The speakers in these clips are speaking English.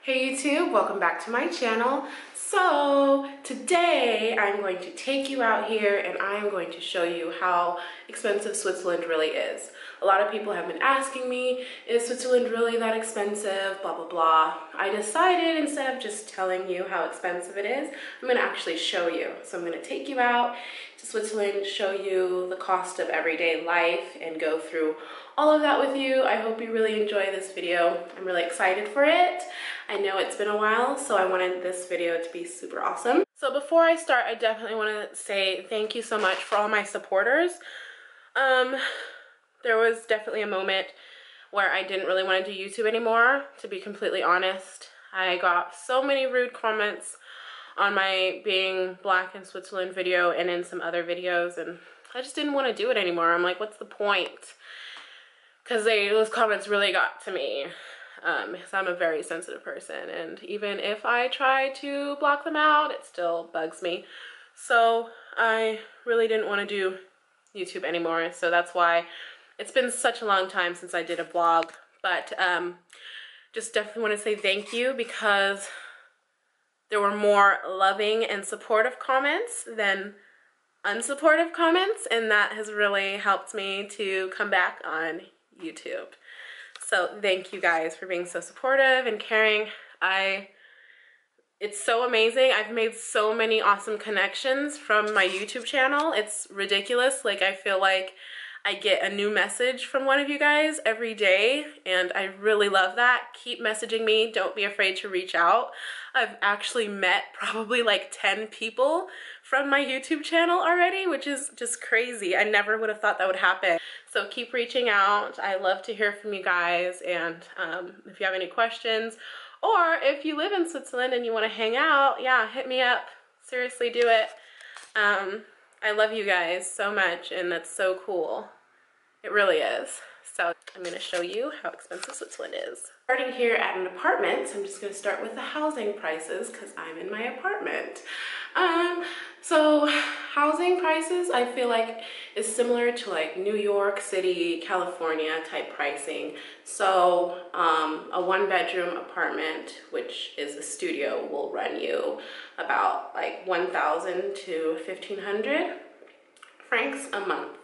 Hey YouTube, welcome back to my channel. So today I'm going to take you out here and I'm going to show you how expensive Switzerland really is. A lot of people have been asking me, is Switzerland really that expensive, blah blah blah. I decided instead of just telling you how expensive it is, I'm going to actually show you. So I'm going to take you out to Switzerland, show you the cost of everyday life and go through all of that with you. I hope you really enjoy this video. I'm really excited for it. I know it's been a while, so I wanted this video to be super awesome. So before I start, I definitely want to say thank you so much for all my supporters. There was definitely a moment where I didn't really want to do YouTube anymore, to be completely honest. I got so many rude comments on my being black in Switzerland video and in some other videos, and I just didn't want to do it anymore. I'm like, what's the point? Because those comments really got to me. Because I'm a very sensitive person, and even if I try to block them out, it still bugs me. So I really didn't want to do YouTube anymore, so that's why it's been such a long time since I did a vlog. But just definitely want to say thank you, because there were more loving and supportive comments than unsupportive comments, and that has really helped me to come back on YouTube. So thank you guys for being so supportive and caring. It's so amazing. I've made so many awesome connections from my YouTube channel. It's ridiculous. Like, I feel like I get a new message from one of you guys every day, and I really love that. Keep messaging me. Don't be afraid to reach out. I've actually met probably like 10 people from my YouTube channel already, which is just crazy. I never would have thought that would happen. So keep reaching out. I love to hear from you guys, and if you have any questions, or if you live in Switzerland and you want to hang out, yeah, hit me up. Seriously, do it. I love you guys so much, and that's so cool. It really is. So I'm going to show you how expensive Switzerland is. Starting here at an apartment, so I'm just going to start with the housing prices because I'm in my apartment. So housing prices, I feel like, is similar to like New York City, California type pricing. So a one-bedroom apartment, which is a studio, will run you about like 1,000 to 1,500 francs a month.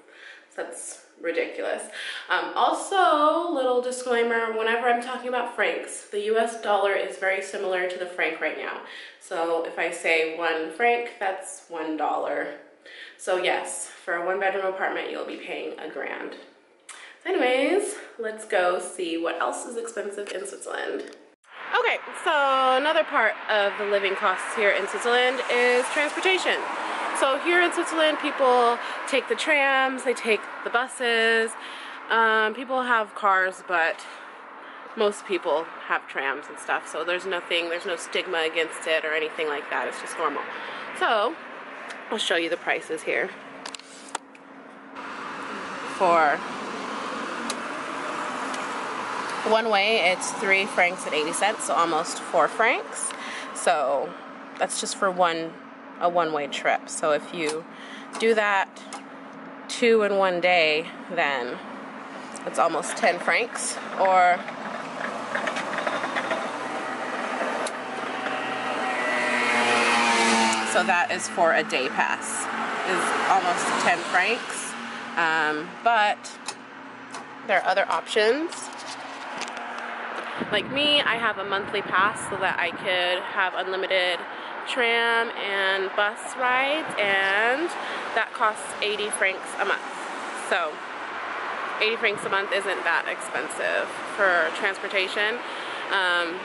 So that's ridiculous. Also, little disclaimer, whenever I'm talking about francs, the US dollar is very similar to the franc right now. So if I say 1 franc, that's $1. So yes, for a one-bedroom apartment, you'll be paying $1,000. So anyways, let's go see what else is expensive in Switzerland. Okay, so another part of the living costs here in Switzerland is transportation. So here in Switzerland, people take the trams, they take the buses. People have cars, but most people have trams and stuff. So there's no stigma against it or anything like that. It's just normal. So I'll show you the prices here. For one way, it's 3 francs and 80 cents, so almost 4 francs. So that's just for a one-way trip. So if you do that 2 in one day, then it's almost 10 francs. Or so that is for a day pass, is almost 10 francs. But there are other options. Like me, I have a monthly pass so that I could have unlimited tram and bus rides, and that costs 80 francs a month. So 80 francs a month isn't that expensive for transportation.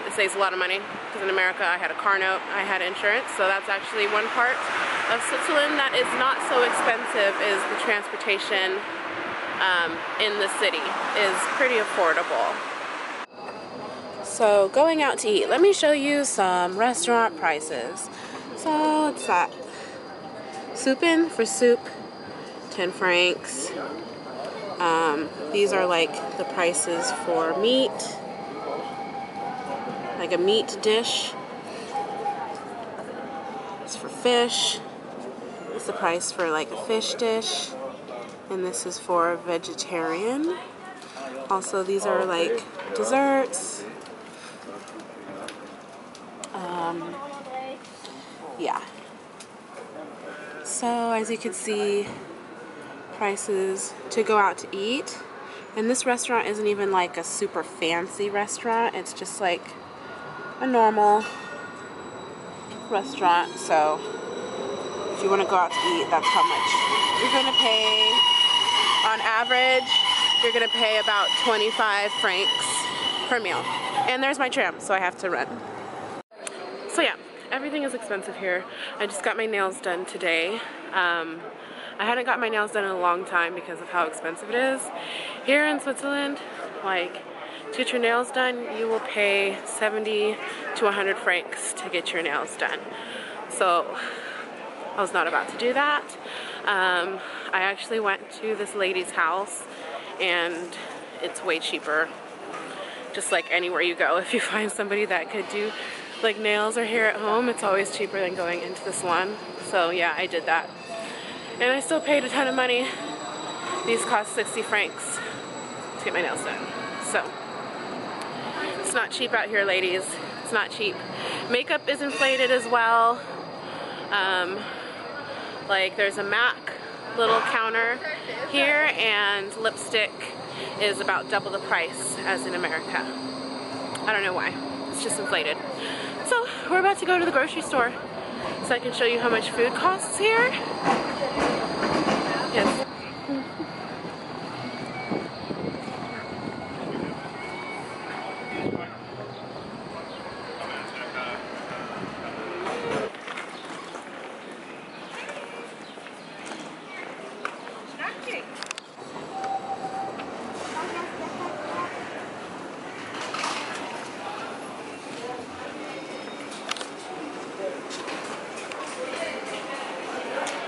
It saves a lot of money, because in America I had a car note, I had insurance, so that's actually one part of Switzerland that is not so expensive, is the transportation in the city is pretty affordable. So going out to eat, let me show you some restaurant prices. So what's that? Soupin for soup, 10 francs. These are like the prices for meat, like a meat dish. It's for fish. It's the price for like a fish dish. And this is for a vegetarian. Also, these are like desserts. Yeah. So as you can see, prices to go out to eat. And this restaurant isn't even like a super fancy restaurant. It's just like a normal restaurant. So if you want to go out to eat, that's how much you're going to pay. On average, you're going to pay about 25 francs per meal. And there's my tram, so I have to run. So yeah, everything is expensive here. I just got my nails done today. I hadn't got my nails done in a long time because of how expensive it is. Here in Switzerland, like, to get your nails done, you will pay 70 to 100 francs to get your nails done. So I was not about to do that. I actually went to this lady's house, and it's way cheaper. Just like anywhere you go, if you find somebody that could do like nails or hair at home, it's always cheaper than going into the salon. So yeah, I did that. And I still paid a ton of money. These cost 60 francs to get my nails done. So it's not cheap out here, ladies. It's not cheap. Makeup is inflated as well. Like there's a MAC little counter here, and lipstick is about double the price as in America. I don't know why. It's just inflated. So we're about to go to the grocery store so I can show you how much food costs here. Yes.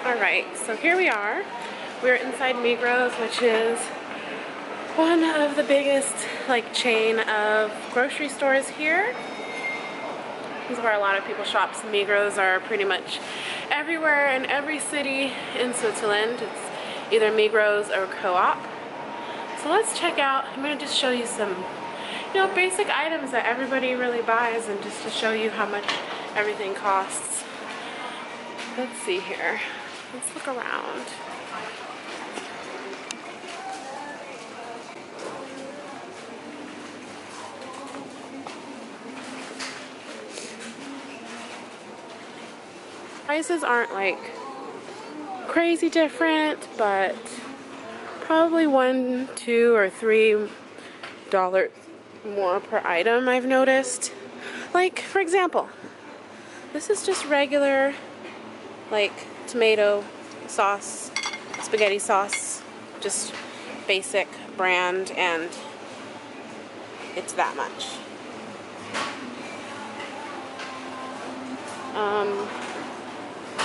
Alright, so here we are. We're inside Migros, which is one of the biggest like chain of grocery stores here. This is where a lot of people shop. So Migros are pretty much everywhere in every city in Switzerland. It's either Migros or Co-op. So let's check out, I'm going to just show you some, basic items that everybody really buys, and just to show you how much everything costs. Let's see here. Let's look around. Prices aren't like crazy different, but probably $1, $2, or $3 more per item I've noticed. Like, for example, this is just regular like tomato sauce, spaghetti sauce, just basic brand, and it's that much.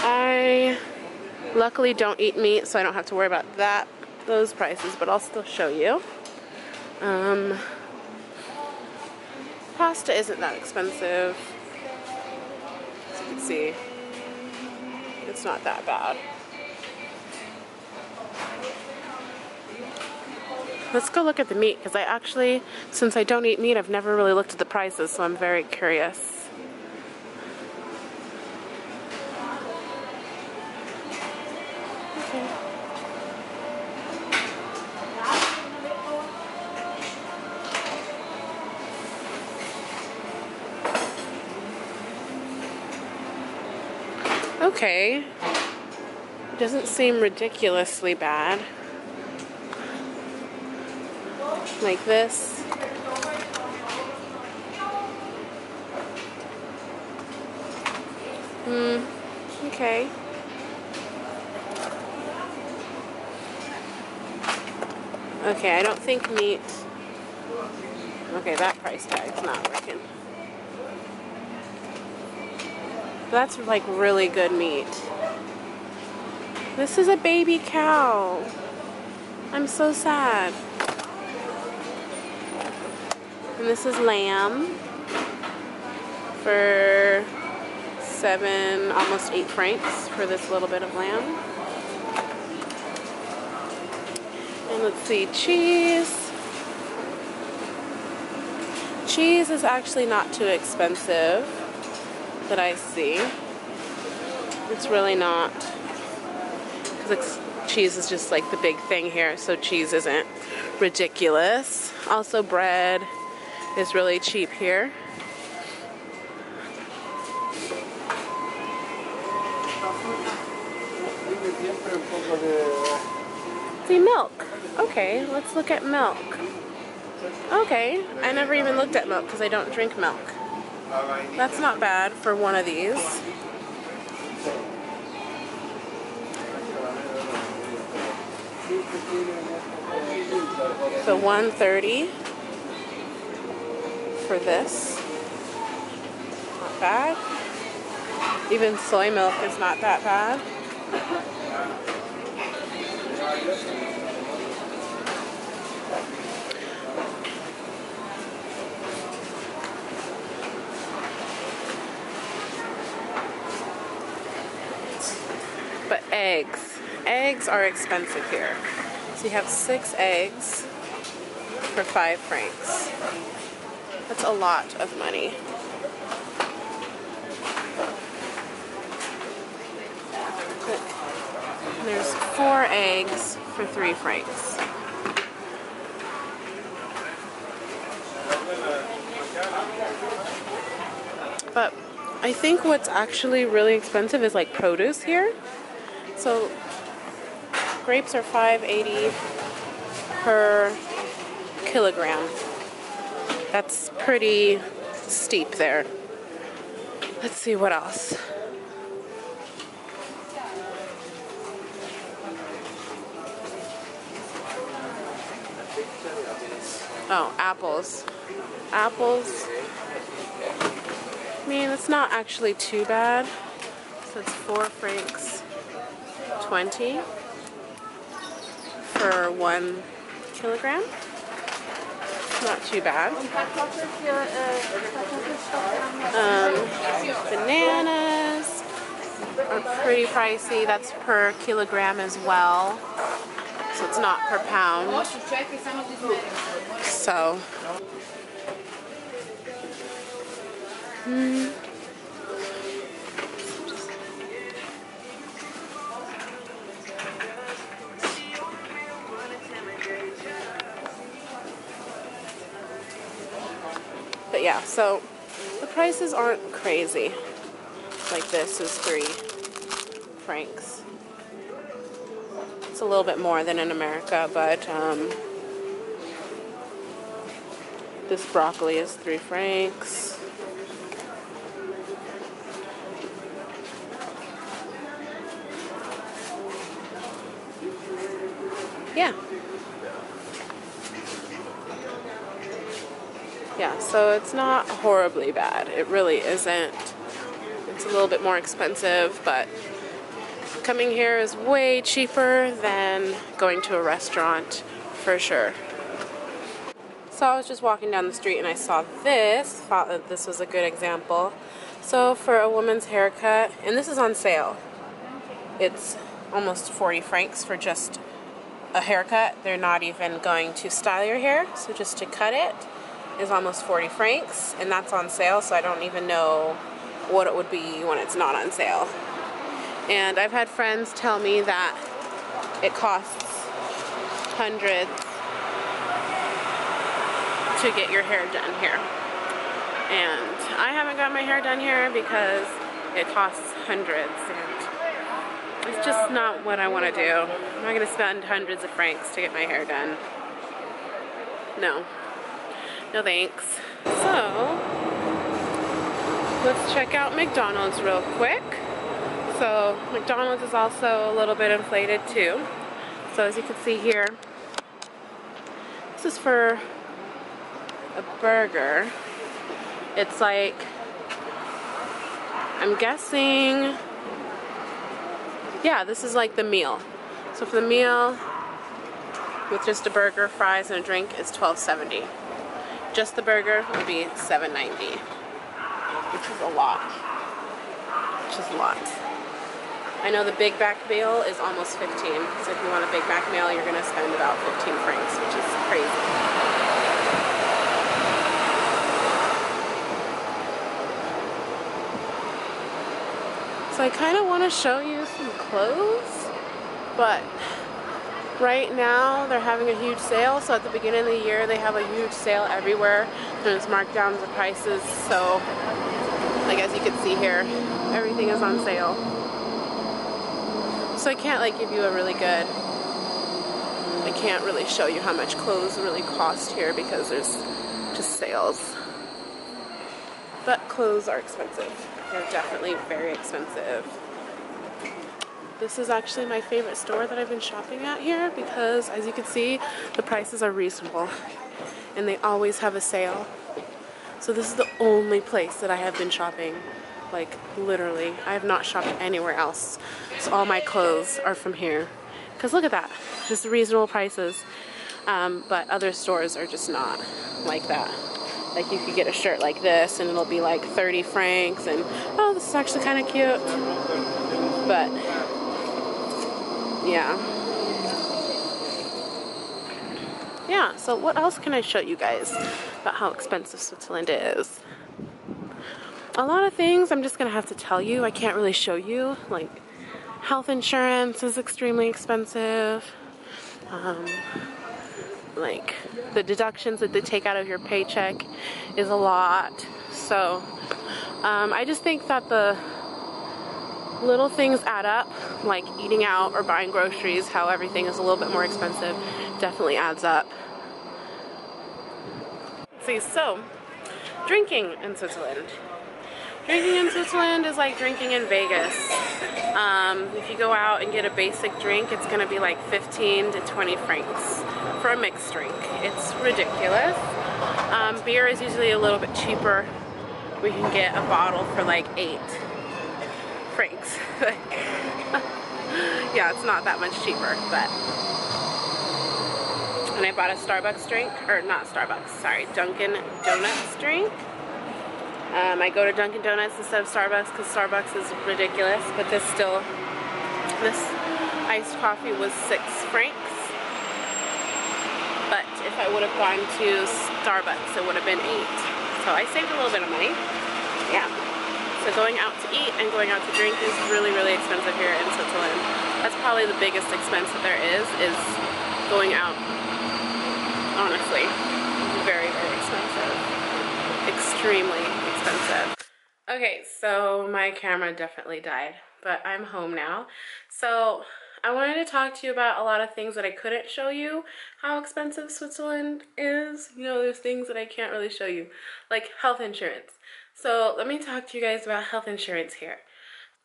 I luckily don't eat meat, so I don't have to worry about those prices, but I'll still show you. Pasta isn't that expensive. As you can see, it's not that bad. Let's go look at the meat, because I actually, since I don't eat meat, I've never really looked at the prices, so I'm very curious. Okay. Okay. It doesn't seem ridiculously bad. Like this. Okay. Okay, I don't think meat. Okay, that price tag's not working. That's like really good meat. This is a baby cow. I'm so sad. And this is lamb for 7, almost 8 francs for this little bit of lamb. And let's see, cheese. Cheese is actually not too expensive. that I see. It's really not, because cheese is just like the big thing here, so cheese isn't ridiculous. Also, bread is really cheap here. See, milk. Okay, let's look at milk. Okay, I never even looked at milk because I don't drink milk. That's not bad for one of these. So $1.30 for this. Not bad. Even soy milk is not that bad. But eggs. Eggs are expensive here. So you have 6 eggs for 5 francs. That's a lot of money. There's 4 eggs for 3 francs. But I think what's actually really expensive is like produce here. So grapes are $5.80 per kilogram. That's pretty steep there. Let's see what else. Oh, apples. Apples. I mean, it's not actually too bad. So it's 4 francs 20 for 1 kilogram. Not too bad. Bananas are pretty pricey. That's per kilogram as well. So it's not per pound. So. But yeah, so the prices aren't crazy. Like this is 3 francs. It's a little bit more than in America, but this broccoli is 3 francs. Yeah. Yeah, so it's not horribly bad. It really isn't. It's a little bit more expensive, but coming here is way cheaper than going to a restaurant, for sure. So I was just walking down the street and I saw this, thought that this was a good example. So for a woman's haircut, and this is on sale, it's almost 40 francs for just a haircut. They're not even going to style your hair, so just to cut it is almost 40 francs, and that's on sale, so I don't even know what it would be when it's not on sale. And I've had friends tell me that it costs hundreds to get your hair done here. And I haven't got my hair done here because it costs hundreds, and it's just not what I want to do. I'm not going to spend hundreds of francs to get my hair done. No. No thanks. So, let's check out McDonald's real quick. So, McDonald's is also a little bit inflated too. So as you can see here, this is for a burger. It's like, I'm guessing, yeah, this is like the meal. So for the meal, with just a burger, fries, and a drink, is $12.70. Just the burger would be $7.90, which is a lot. Which is a lot. I know the Big Mac meal is almost 15, so if you want a Big Mac meal, you're going to spend about 15 francs, which is crazy. So I kind of want to show you some clothes, but right now they're having a huge sale. So at the beginning of the year they have a huge sale everywhere. There's markdowns of prices, so like as you can see here, everything is on sale. So I can't like give you a really good, I can't really show you how much clothes really cost here because there's just sales. But clothes are expensive. They're definitely very expensive. This is actually my favorite store that I've been shopping at here because as you can see, the prices are reasonable and they always have a sale. So this is the only place that I have been shopping, like literally. I have not shopped anywhere else. So all my clothes are from here. Because look at that, just reasonable prices. But other stores are just not like that. Like you could get a shirt like this and it'll be like 30 francs and oh, this is actually kind of cute. But yeah, so what else can I show you guys about how expensive Switzerland is? A lot of things I'm just gonna have to tell you. I can't really show you. Like health insurance is extremely expensive. Like the deductions that they take out of your paycheck is a lot. So I just think that the little things add up, like eating out or buying groceries, how everything is a little bit more expensive, definitely adds up. See, so drinking in Switzerland. Drinking in Switzerland is like drinking in Vegas. If you go out and get a basic drink, it's gonna be like 15 to 20 francs for a mixed drink. It's ridiculous. Beer is usually a little bit cheaper. We can get a bottle for like 8 francs. Yeah, it's not that much cheaper, but. And I bought a Starbucks drink, or not Starbucks, sorry, Dunkin' Donuts drink. I go to Dunkin' Donuts instead of Starbucks because Starbucks is ridiculous, but this iced coffee was 6 francs. But if I would have gone to Starbucks, it would have been 8. So I saved a little bit of money. Yeah. So going out to eat and going out to drink is really, really expensive here in Switzerland. That's probably the biggest expense that there is going out. Honestly, very, very expensive. Extremely expensive. Okay, so my camera definitely died, but I'm home now. So I wanted to talk to you about a lot of things that I couldn't show you, how expensive Switzerland is. You know, there's things that I can't really show you, like health insurance. So let me talk to you guys about health insurance here.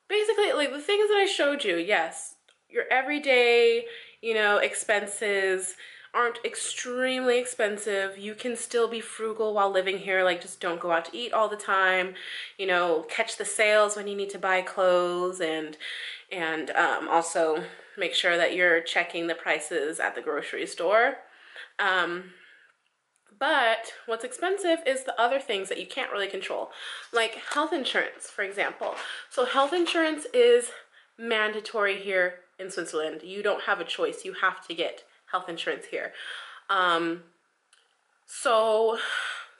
Basically, like the things that I showed you, yes, your everyday, you know, expenses aren't extremely expensive. You can still be frugal while living here, like just don't go out to eat all the time, you know, catch the sales when you need to buy clothes, and also make sure that you're checking the prices at the grocery store. But what's expensive is the other things that you can't really control, like health insurance, for example. So health insurance is mandatory here in Switzerland. You don't have a choice. You have to get health insurance here. So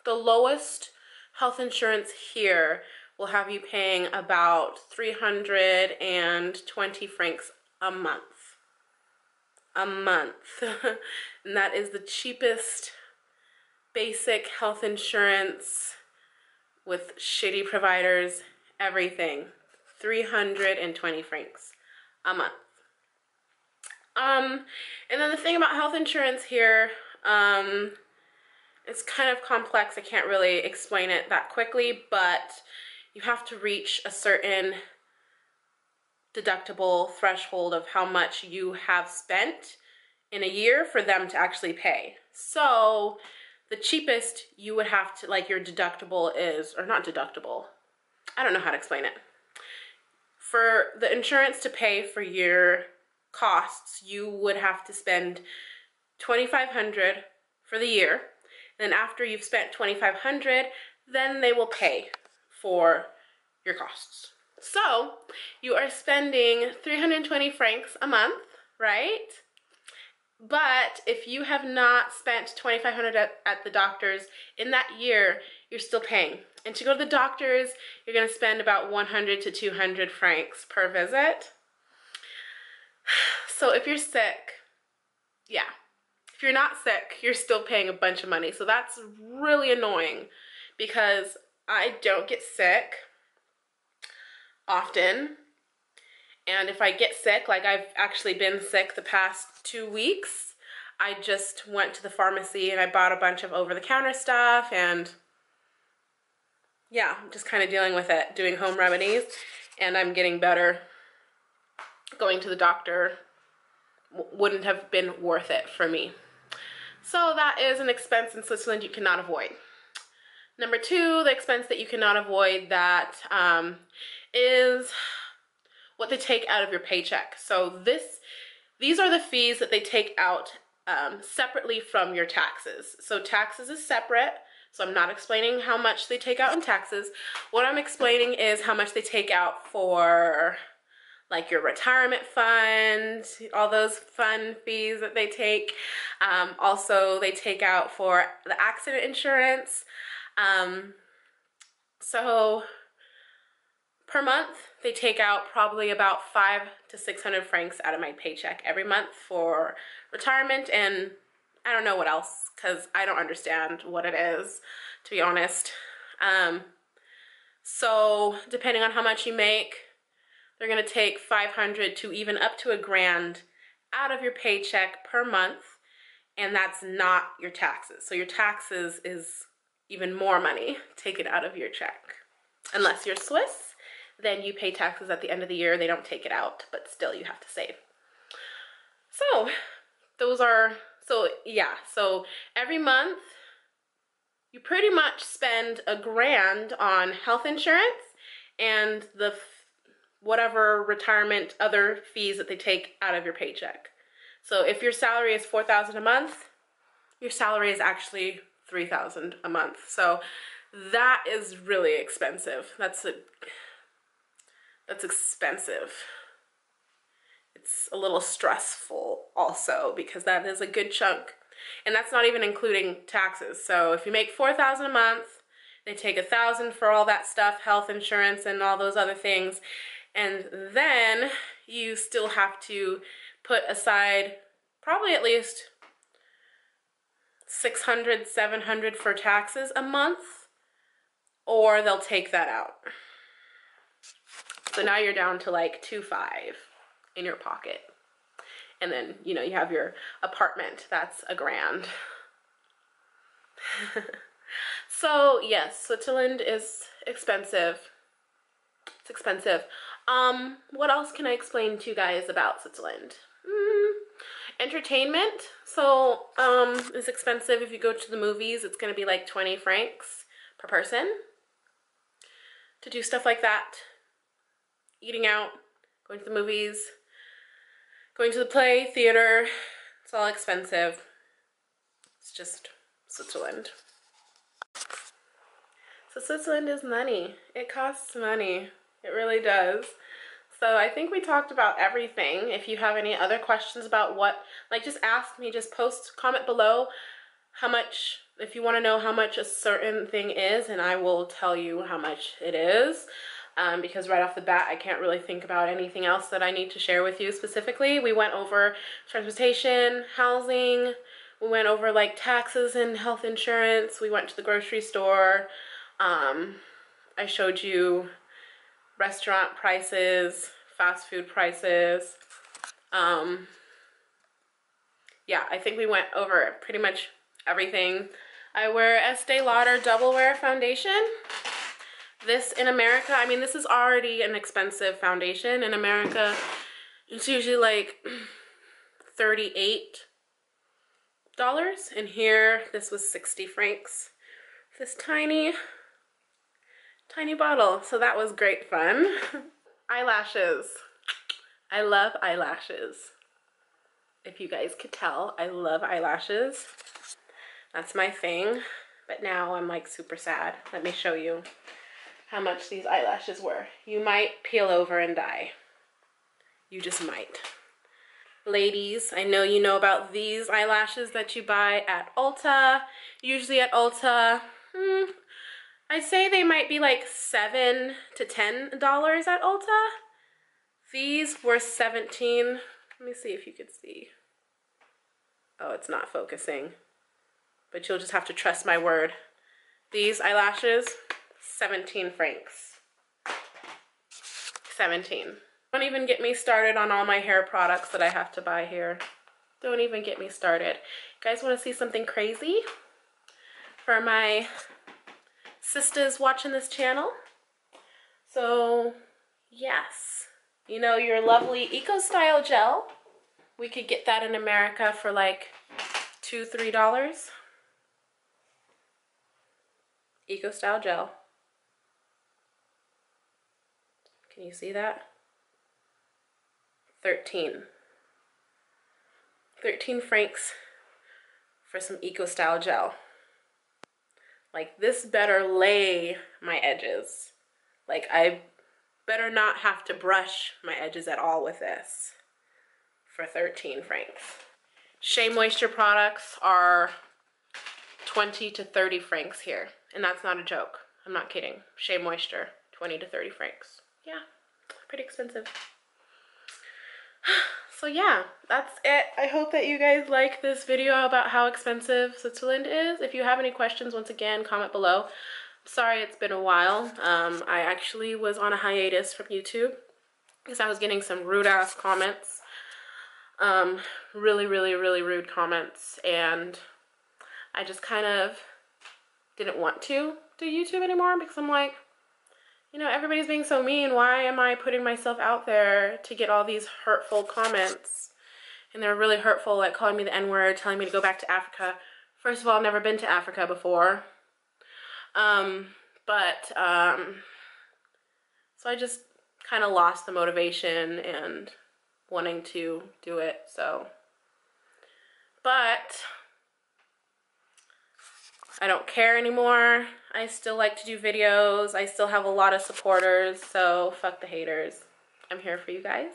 the lowest health insurance here will have you paying about 320 francs a month. And that is the cheapest basic health insurance with shitty providers, everything. 320 francs a month. And then the thing about health insurance here, it's kind of complex. I can't really explain it that quickly, but you have to reach a certain deductible threshold of how much you have spent in a year for them to actually pay. So the cheapest you would have to, like, your deductible is, or not deductible, I don't know how to explain it. For the insurance to pay for your costs, you would have to spend $2,500 for the year. Then after you've spent $2,500, then they will pay for your costs. So you are spending 320 francs a month, right? But if you have not spent $2,500 at the doctor's in that year, you're still paying. And to go to the doctors, you're going to spend about 100 to 200 francs per visit. So if you're sick, yeah. If you're not sick, you're still paying a bunch of money. So that's really annoying because I don't get sick often. And if I get sick, like I've actually been sick the past 2 weeks, I just went to the pharmacy and I bought a bunch of over-the-counter stuff, and yeah, I'm just kind of dealing with it, doing home remedies, and I'm getting better. Going to the doctor wouldn't have been worth it for me. So that is an expense in Switzerland you cannot avoid. Number 2, the expense that you cannot avoid that is what they take out of your paycheck. So these are the fees that they take out separately from your taxes. So taxes is separate, so I'm not explaining how much they take out in taxes. What I'm explaining is how much they take out for like your retirement fund, all those fun fees that they take. Also, they take out for the accident insurance. So per month, they take out probably about 500 to 600 francs out of my paycheck every month for retirement, and I don't know what else because I don't understand what it is, to be honest. So depending on how much you make, they're going to take 500 to even up to $1,000 out of your paycheck per month, and that's not your taxes. So your taxes is even more money taken out of your check. Unless you're Swiss, then you pay taxes at the end of the year. They don't take it out, but still you have to save. So so every month you pretty much spend $1,000 on health insurance and the whatever retirement other fees that they take out of your paycheck. So if your salary is $4,000 a month, your salary is actually $3,000 a month. So that is really expensive. That's expensive. It's a little stressful also because that is a good chunk. And that's not even including taxes. So if you make $4,000 a month, they take $1,000 for all that stuff, health insurance and all those other things. And then you still have to put aside probably at least $600, $700 for taxes a month, or they'll take that out. So now you're down to like $2,500 in your pocket. And then, you know, you have your apartment, that's $1,000. So yes, Switzerland is expensive. It's expensive. What else can I explain to you guys about Switzerland? Entertainment. So, it's expensive. If you go to the movies, it's going to be like 20 francs per person to do stuff like that. Eating out, going to the movies, going to the play, theater. It's all expensive. It's just Switzerland. So Switzerland is money. It costs money. It really does. So I think we talked about everything. If you have any other questions about what, like just ask me, just comment below how much, if you want to know how much a certain thing is, and I will tell you how much it is. Because right off the bat, I can't really think about anything else that I need to share with you specifically. We went over transportation, housing, we went over like taxes and health insurance, we went to the grocery store, I showed you restaurant prices, fast food prices. Yeah, I think we went over pretty much everything. I wear Estee Lauder Double Wear Foundation. This in America, I mean, this is already an expensive foundation. In America, it's usually like $38. And here, this was 60 francs. This tiny bottle. So that was great fun. Eyelashes. I love eyelashes. If you guys could tell, I love eyelashes. That's my thing. But now I'm like super sad. Let me show you how much these eyelashes were. You might peel over and die. You just might. Ladies, I know you know about these eyelashes that you buy at Ulta. Usually at Ulta, I'd say they might be like $7 to $10 at Ulta. These were 17. Let me see if you could see. Oh, it's not focusing, but you'll just have to trust my word. These eyelashes, 17 francs. 17. Don't even get me started on all my hair products that I have to buy here. Don't even get me started. You guys want to see something crazy? For my sisters watching this channel. So, yes. You know your lovely EcoStyle gel. We could get that in America for like $2, $3. EcoStyle gel. Can you see that? 13 francs for some EcoStyle gel. Like, this better lay my edges. Like, I better not have to brush my edges at all with this for 13 francs. Shea Moisture products are 20 to 30 francs here. And that's not a joke. I'm not kidding. Shea Moisture, 20 to 30 francs. Yeah, pretty expensive. So yeah, that's it. I hope that you guys like this video about how expensive Switzerland is. If you have any questions, once again, comment below. Sorry it's been a while. I actually was on a hiatus from YouTube because I was getting some rude ass comments. Really rude comments, and I just kind of didn't want to do YouTube anymore because I'm like, you know, everybody's being so mean. Why am I putting myself out there to get all these hurtful comments? And they're really hurtful, like calling me the N-word, telling me to go back to Africa. First of all, I've never been to Africa before. So I just kind of lost the motivation and wanting to do it, so. But I don't care anymore. I still like to do videos. I still have a lot of supporters, so fuck the haters. I'm here for you guys.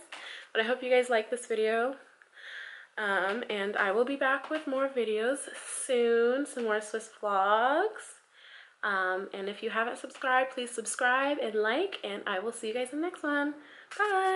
But I hope you guys like this video. And I will be back with more videos soon, some more Swiss vlogs. And if you haven't subscribed, please subscribe and like, and I will see you guys in the next one. Bye!